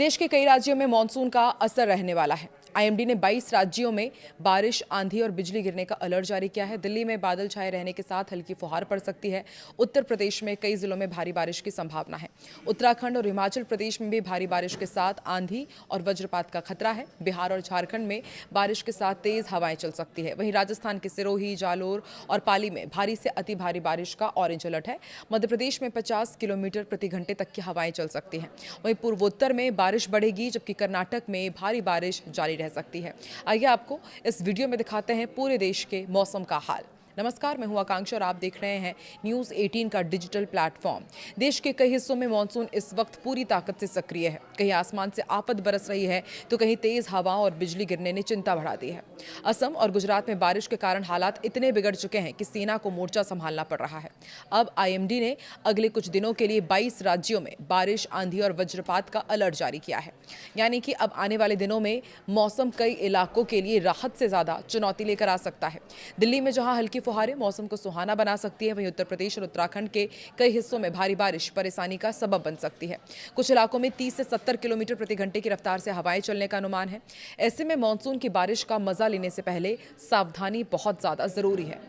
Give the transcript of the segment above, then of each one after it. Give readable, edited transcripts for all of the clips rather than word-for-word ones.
देश के कई राज्यों में मानसून का असर रहने वाला है। आईएमडी ने 22 राज्यों में बारिश, आंधी और बिजली गिरने का अलर्ट जारी किया है। दिल्ली में बादल छाए रहने के साथ हल्की फुहार पड़ सकती है। उत्तर प्रदेश में कई जिलों में भारी बारिश की संभावना है। उत्तराखंड और हिमाचल प्रदेश में भी भारी बारिश के साथ आंधी और वज्रपात का खतरा है। बिहार और झारखंड में बारिश के साथ तेज हवाएं चल सकती है। वहीं राजस्थान के सिरोही, जालोर और पाली में भारी से अति भारी बारिश का ऑरेंज अलर्ट है। मध्य प्रदेश में 50 किलोमीटर प्रति घंटे तक की हवाएं चल सकती हैं। वहीं पूर्वोत्तर में बारिश बढ़ेगी, जबकि कर्नाटक में भारी बारिश जारी रह सकती है। आइए आपको इस वीडियो में दिखाते हैं पूरे देश के मौसम का हाल। नमस्कार, मैं हूं आकांक्षा और आप देख रहे हैं न्यूज़ 18 का डिजिटल प्लेटफॉर्म। देश के कई हिस्सों में मानसून इस वक्त पूरी ताकत से सक्रिय है। कहीं आसमान से आफत बरस रही है तो कहीं तेज हवाओं और बिजली गिरने ने चिंता बढ़ा दी है। असम और गुजरात में बारिश के कारण हालात इतने बिगड़ चुके हैं कि सेना को मोर्चा संभालना पड़ रहा है। अब आईएमडी ने अगले कुछ दिनों के लिए 22 राज्यों में बारिश, आंधी और वज्रपात का अलर्ट जारी किया है। यानी कि अब आने वाले दिनों में मौसम कई इलाकों के लिए राहत से ज्यादा चुनौती लेकर आ सकता है। दिल्ली में जहां हल्की फुहारें मौसम को सुहाना बना सकती है, वहीं उत्तर प्रदेश और उत्तराखंड के कई हिस्सों में भारी बारिश परेशानी का सबब बन सकती है। कुछ इलाकों में 30 से 70 किलोमीटर प्रति घंटे की रफ्तार से हवाएं चलने का अनुमान है। ऐसे में मानसून की बारिश का मजा लेने से पहले सावधानी बहुत ज्यादा जरूरी है।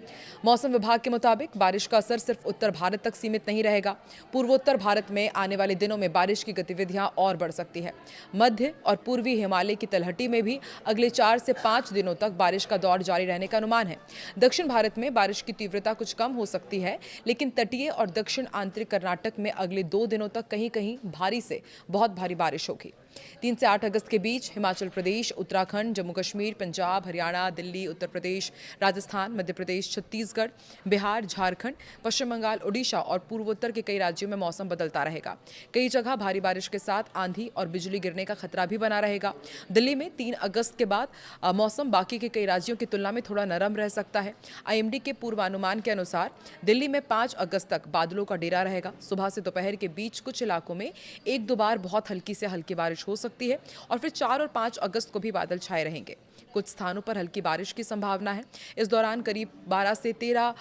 मौसम विभाग के मुताबिक बारिश का असर सिर्फ उत्तर भारत तक सीमित नहीं रहेगा। पूर्वोत्तर भारत में आने वाले दिनों में बारिश की गतिविधियां और बढ़ सकती है। मध्य और पूर्वी हिमालय की तलहटी में भी अगले 4 से 5 दिनों तक बारिश का दौर जारी रहने का अनुमान है। दक्षिण भारत में बारिश की तीव्रता कुछ कम हो सकती है, लेकिन तटीय और दक्षिण आंतरिक कर्नाटक में अगले 2 दिनों तक कहीं कहीं भारी से बहुत भारी बारिश होगी। 3 से 8 अगस्त के बीच हिमाचल प्रदेश, उत्तराखंड, जम्मू कश्मीर, पंजाब, हरियाणा, दिल्ली, उत्तर प्रदेश, राजस्थान, मध्य प्रदेश, छत्तीसगढ़, बिहार, झारखंड, पश्चिम बंगाल, ओडिशा और पूर्वोत्तर के कई राज्यों में मौसम बदलता रहेगा। कई जगह भारी बारिश के साथ आंधी और बिजली गिरने का खतरा भी बना रहेगा। दिल्ली में 3 अगस्त के बाद मौसम बाकी के कई राज्यों की तुलना में थोड़ा नरम रह सकता है। आईएमडी के पूर्वानुमान के अनुसार दिल्ली में 5 अगस्त तक बादलों का डेरा रहेगा। सुबह से दोपहर के बीच कुछ इलाकों में 1-2 बार बहुत हल्की से हल्की बारिश हो सकती है और फिर 4 और 5 अगस्त को भी बादल छाए रहेंगे। कुछ स्थानों पर हल्की बारिश की संभावना है। इस दौरान करीब 12 से 13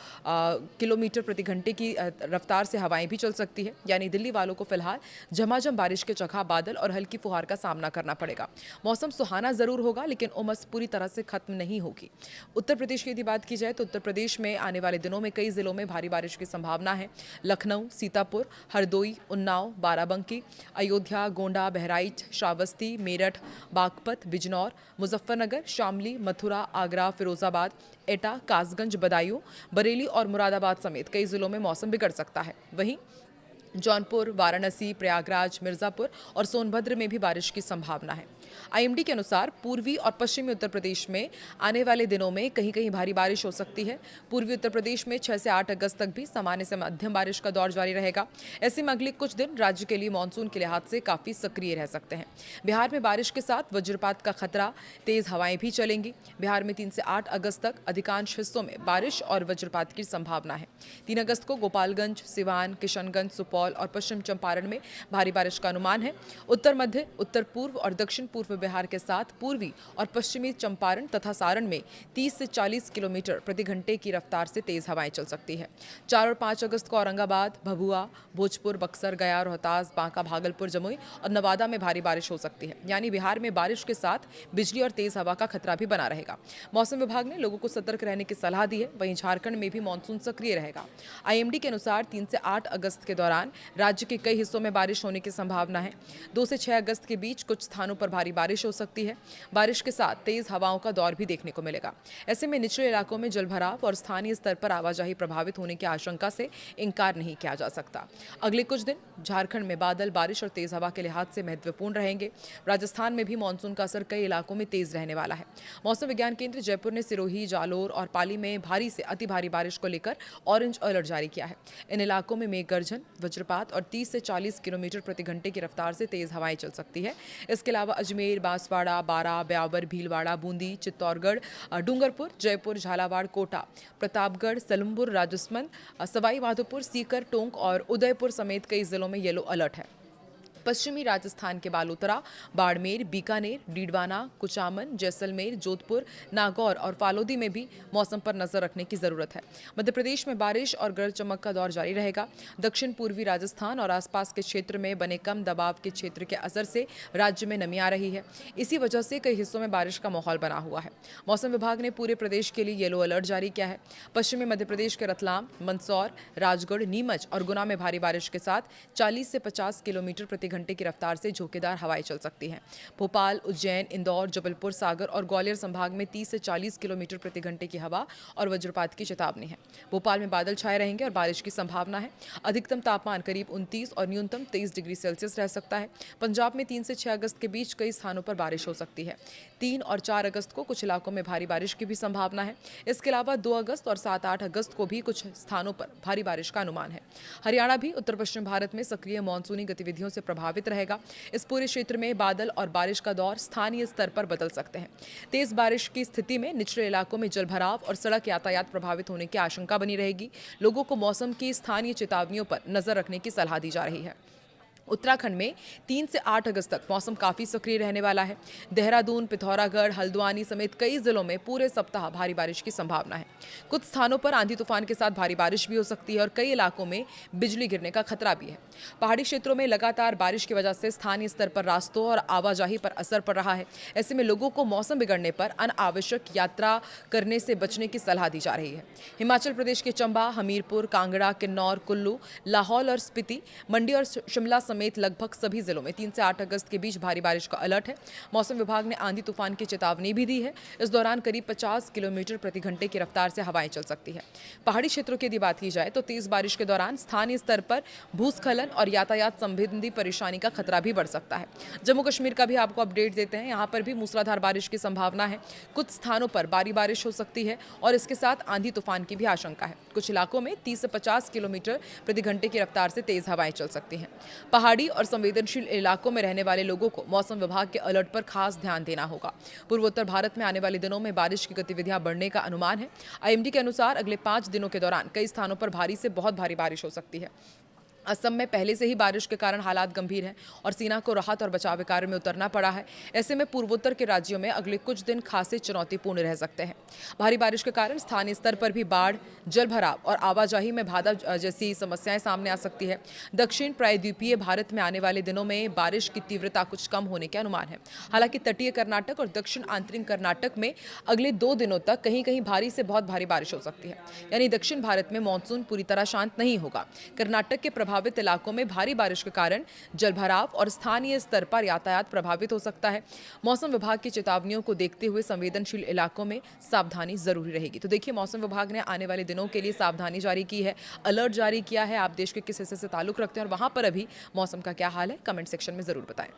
किलोमीटर प्रति घंटे की रफ्तार से हवाएं भी चल सकती है। यानी दिल्ली वालों को फिलहाल झमाझम बारिश के जगह बादल और हल्की फुहार का सामना करना पड़ेगा। मौसम सुहाना जरूर होगा, लेकिन उमस पूरी तरह से खत्म नहीं होगी। उत्तर प्रदेश की यदि बात की जाए तो उत्तर प्रदेश में आने वाले दिनों में कई जिलों में भारी बारिश की संभावना है। लखनऊ, सीतापुर, हरदोई, उन्नाव, बाराबंकी, अयोध्या, गोंडा, बहराइच, श्रावस्ती, मेरठ, बागपत, बिजनौर, मुजफ्फरनगर, शामली, मथुरा, आगरा, फिरोजाबाद, एटा, कासगंज, बदायूं, बरेली और मुरादाबाद समेत कई जिलों में मौसम बिगड़ सकता है। वहीं जौनपुर, वाराणसी, प्रयागराज, मिर्जापुर और सोनभद्र में भी बारिश की संभावना है। आईएमडी के अनुसार पूर्वी और पश्चिमी उत्तर प्रदेश में आने वाले दिनों में कहीं कहीं भारी बारिश हो सकती है। पूर्वी उत्तर प्रदेश में 6 से 8 अगस्त तक भी सामान्य से मध्यम बारिश का दौर जारी रहेगा। ऐसे में अगले कुछ दिन राज्य के लिए मानसून के लिहाज से काफी सक्रिय रह सकते हैं। बिहार में बारिश के साथ वज्रपात का खतरा, तेज हवाएं भी चलेंगी। बिहार में 3 से 8 अगस्त तक अधिकांश हिस्सों में बारिश और वज्रपात की संभावना है। 3 अगस्त को गोपालगंज, सिवान, किशनगंज, सुपौल और पश्चिम चंपारण में भारी बारिश का अनुमान है। उत्तर मध्य, उत्तर पूर्व और दक्षिण पूर्व बिहार के साथ पूर्वी और पश्चिमी चंपारण तथा सारण में 30 से 40 किलोमीटर प्रति घंटे की रफ्तार से तेज हवाएं चल सकती है। 4 और 5 अगस्त को औरंगाबाद, भभुआ, भोजपुर, बक्सर, गया, रोहतास, बांका, भागलपुर, जमुई और नवादा में भारी बारिश हो सकती है। यानी बिहार में बारिश के साथ बिजली और तेज हवा का खतरा भी बना रहेगा। मौसम विभाग ने लोगों को सतर्क रहने की सलाह दी है। वहीं झारखंड में भी मानसून सक्रिय रहेगा। आईएमडी के अनुसार 3 से 8 अगस्त के दौरान राज्य के कई हिस्सों में बारिश होने की संभावना है। 2 से 6 अगस्त के बीच कुछ स्थानों पर भारी बारिश हो सकती है। बारिश के साथ तेज हवाओं का दौर भी देखने को मिलेगा। ऐसे में निचले इलाकों में जलभराव और स्थानीय स्तर पर आवाजाही प्रभावित होने की आशंका से इनकार नहीं किया जा सकता। अगले कुछ दिन झारखंड में बादल, बारिश और तेज हवा के लिहाज से महत्वपूर्ण रहेंगे। राजस्थान में भी मानसून का असर कई इलाकों में तेज रहने वाला है। मौसम विज्ञान केंद्र जयपुर ने सिरोही, जालोर और पाली में भारी से अति भारी बारिश को लेकर ऑरेंज अलर्ट जारी किया है। इन इलाकों में मेघ गर्जन, वज्रपात और 30 से 40 किलोमीटर प्रति घंटे की रफ्तार से तेज हवाएं चल सकती है। इसके अलावा अजमेर, बांसवाड़ा, बारा, ब्यावर, भीलवाड़ा, बूंदी, चित्तौड़गढ़, डूंगरपुर, जयपुर, झालावाड़, कोटा, प्रतापगढ़, सलुम्बुर, राजसमंद, सवाई माधोपुर, सीकर, टोंक और उदयपुर समेत कई जिलों में येलो अलर्ट है। पश्चिमी राजस्थान के बालोतरा, बाड़मेर, बीकानेर, डीडवाना, कुचामन, जैसलमेर, जोधपुर, नागौर और फालोदी में भी मौसम पर नजर रखने की जरूरत है। मध्य प्रदेश में बारिश और गरज चमक का दौर जारी रहेगा। दक्षिण पूर्वी राजस्थान और आसपास के क्षेत्र में बने कम दबाव के क्षेत्र के असर से राज्य में नमी आ रही है। इसी वजह से कई हिस्सों में बारिश का माहौल बना हुआ है। मौसम विभाग ने पूरे प्रदेश के लिए येलो अलर्ट जारी किया है। पश्चिमी मध्य प्रदेश के रतलाम, मंदसौर, राजगढ़, नीमच और गुना में भारी बारिश के साथ 40 से 50 किलोमीटर प्रति घंटे की रफ्तार से झोंकेदार हवाएं चल सकती हैं। भोपाल, उज्जैन, इंदौर, जबलपुर, सागर और ग्वालियर संभाग में 30 से 40 किलोमीटर प्रति घंटे की हवा और वज्रपात की चेतावनी है। भोपाल में बादल छाए रहेंगे और बारिश की संभावना है। अधिकतम तापमान करीब 29 और न्यूनतम 23 डिग्री सेल्सियस रह सकता है। पंजाब में 3 से 6 अगस्त के बीच कई स्थानों पर बारिश हो सकती है। 3 और 4 अगस्त को कुछ इलाकों में भारी बारिश की भी संभावना है। इसके अलावा 2 अगस्त और 7-8 अगस्त को भी कुछ स्थानों पर भारी बारिश का अनुमान है। हरियाणा भी उत्तर पश्चिम भारत में सक्रिय मानसूनी गतिविधियों से प्रभावित रहेगा। इस पूरे क्षेत्र में बादल और बारिश का दौर स्थानीय स्तर पर बदल सकते हैं। तेज बारिश की स्थिति में निचले इलाकों में जलभराव और सड़क यातायात प्रभावित होने की आशंका बनी रहेगी। लोगों को मौसम की स्थानीय चेतावनियों पर नजर रखने की सलाह दी जा रही है। उत्तराखंड में 3 से 8 अगस्त तक मौसम काफी सक्रिय रहने वाला है। देहरादून, पिथौरागढ़, हल्द्वानी समेत कई जिलों में पूरे सप्ताह भारी बारिश की संभावना है। कुछ स्थानों पर आंधी तूफान के साथ भारी बारिश भी हो सकती है और कई इलाकों में बिजली गिरने का खतरा भी है। पहाड़ी क्षेत्रों में लगातार बारिश की वजह से स्थानीय स्तर पर रास्तों और आवाजाही पर असर पड़ रहा है। ऐसे में लोगों को मौसम बिगड़ने पर अनावश्यक यात्रा करने से बचने की सलाह दी जा रही है। हिमाचल प्रदेश के चंबा, हमीरपुर, कांगड़ा, किन्नौर, कुल्लू, लाहौल और स्पीति, मंडी और शिमला समेत लगभग सभी जिलों में 3 से 8 अगस्त के बीच भारी बारिश का अलर्ट है। मौसम विभाग ने आंधी तूफान की चेतावनी भी दी है। इस दौरान करीब 50 किलोमीटर प्रति घंटे की रफ्तार से हवाएं चल सकती है। पहाड़ी क्षेत्रों की यदि बात की जाए तो तेज बारिश के दौरान स्थानीय स्तर पर भूस्खलन और यातायात संबंधी परेशानी का खतरा भी बढ़ सकता है। जम्मू कश्मीर का भी आपको अपडेट देते हैं। यहाँ पर भी मूसलाधार बारिश की संभावना है। कुछ स्थानों पर भारी बारिश हो सकती है और इसके साथ आंधी तूफान की भी आशंका है। कुछ इलाकों में 30 से 50 किलोमीटर प्रति घंटे की रफ्तार से तेज हवाएं चल सकती हैं। पहाड़ी और संवेदनशील इलाकों में रहने वाले लोगों को मौसम विभाग के अलर्ट पर खास ध्यान देना होगा। पूर्वोत्तर भारत में आने वाले दिनों में बारिश की गतिविधियां बढ़ने का अनुमान है। आईएमडी के अनुसार अगले 5 दिनों के दौरान कई स्थानों पर भारी से बहुत भारी बारिश हो सकती है। असम में पहले से ही बारिश के कारण हालात गंभीर हैं और सेना को राहत और बचाव कार्य में उतरना पड़ा है। ऐसे में पूर्वोत्तर के राज्यों में अगले कुछ दिन खासे चुनौतीपूर्ण रह सकते हैं। भारी बारिश के कारण स्थानीय स्तर पर भी बाढ़, जलभराव और आवाजाही में बाधा जैसी समस्याएं सामने आ सकती है। दक्षिण प्रायद्वीपीय भारत में आने वाले दिनों में बारिश की तीव्रता कुछ कम होने के अनुमान है। हालांकि तटीय कर्नाटक और दक्षिण आंतरिक कर्नाटक में अगले 2 दिनों तक कहीं कहीं भारी से बहुत भारी बारिश हो सकती है। यानी दक्षिण भारत में मानसून पूरी तरह शांत नहीं होगा। कर्नाटक के प्रभावित इलाकों में भारी बारिश के कारण जलभराव और स्थानीय स्तर पर यातायात प्रभावित हो सकता है। मौसम विभाग की चेतावनियों को देखते हुए संवेदनशील इलाकों में सावधानी जरूरी रहेगी। तो देखिए, मौसम विभाग ने आने वाले दिनों के लिए सावधानी जारी की है, अलर्ट जारी किया है। आप देश के किस हिस्से से ताल्लुक रखते हैं और वहां पर अभी मौसम का क्या हाल है, कमेंट सेक्शन में जरूर बताएं।